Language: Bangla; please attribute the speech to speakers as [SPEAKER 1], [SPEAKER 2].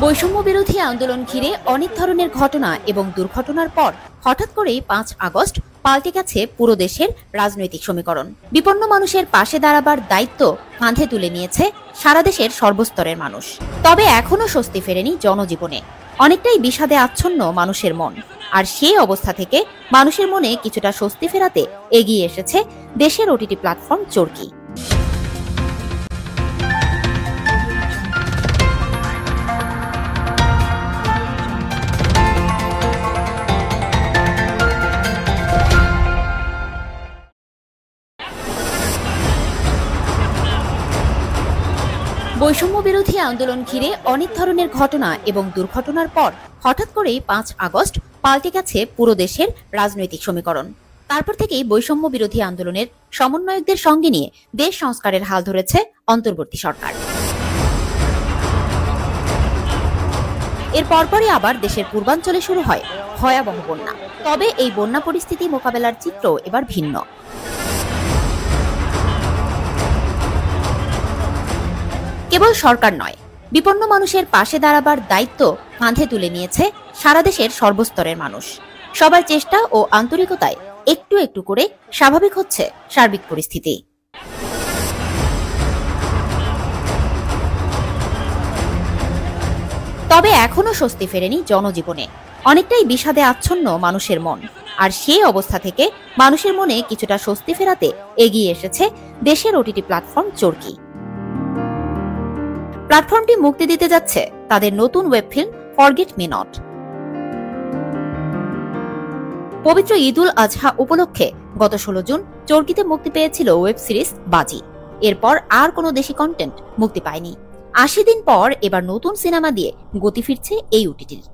[SPEAKER 1] বৈষম্য বিরোধী আন্দোলন ঘিরে অনেক ধরনের ঘটনা এবং দুর্ঘটনার পর হঠাৎ করেই ৫ আগস্ট পাল্টে গেছে পুরো দেশের রাজনৈতিক সমীকরণ। বিপন্ন মানুষের পাশে দাঁড়াবার দায়িত্ব কাঁধে তুলে নিয়েছে সারা দেশের সর্বস্তরের মানুষ। তবে এখনো স্বস্তি ফেরেনি জনজীবনে। অনেকটাই বিষাদে আচ্ছন্ন মানুষের মন। আর সেই অবস্থা থেকে মানুষের মনে কিছুটা স্বস্তি ফেরাতে এগিয়ে এসেছে দেশের ওটিটি প্ল্যাটফর্ম চরকি। বৈষম্য বিরোধী আন্দোলন ঘিরে অনেক ধরনের ঘটনা এবং দুর্ঘটনার পর হঠাৎ করেই ৫ আগস্ট পাল্টে গেছে পুরো দেশের রাজনৈতিক সমীকরণ। তারপর থেকেই বৈষম্য বিরোধী আন্দোলনের সমন্বয়কদের সঙ্গে নিয়ে দেশ সংস্কারের হাল ধরেছে অন্তর্বর্তী সরকার। এর পরপরই আবার দেশের পূর্বাঞ্চলে শুরু হয় ভয়াবহ বন্যা। তবে এই বন্যা পরিস্থিতি মোকাবেলার চিত্র এবার ভিন্ন। কেবল সরকার নয়, বিপন্ন মানুষের পাশে দাঁড়াবার দায়িত্ব কাঁধে তুলে নিয়েছে সারা দেশের সর্বস্তরের মানুষ। সবার চেষ্টা ও আন্তরিকতায় একটু একটু করে স্বাভাবিক হচ্ছে সার্বিক পরিস্থিতি। তবে এখনো স্বস্তি ফেরেনি জনজীবনে। অনেকটাই বিষাদে আচ্ছন্ন মানুষের মন। আর সেই অবস্থা থেকে মানুষের মনে কিছুটা স্বস্তি ফেরাতে এগিয়ে এসেছে দেশের ওটিটি প্ল্যাটফর্ম চরকি। প্ল্যাটফর্মটি মুক্তি দিতে যাচ্ছে তাদের নতুন web film forget me not. পবিত্র ঈদুল আজহা উপলক্ষে গত ১৬ জুন চরকিতে মুক্তি পেয়েছিল ওয়েব সিরিজ বাজি। এরপর আর কোনো দেশি কন্টেন্ট মুক্তি পায়নি। ৮০ দিন পর এবার নতুন সিনেমা দিয়ে গতি ফিরছে এই ওটিটির।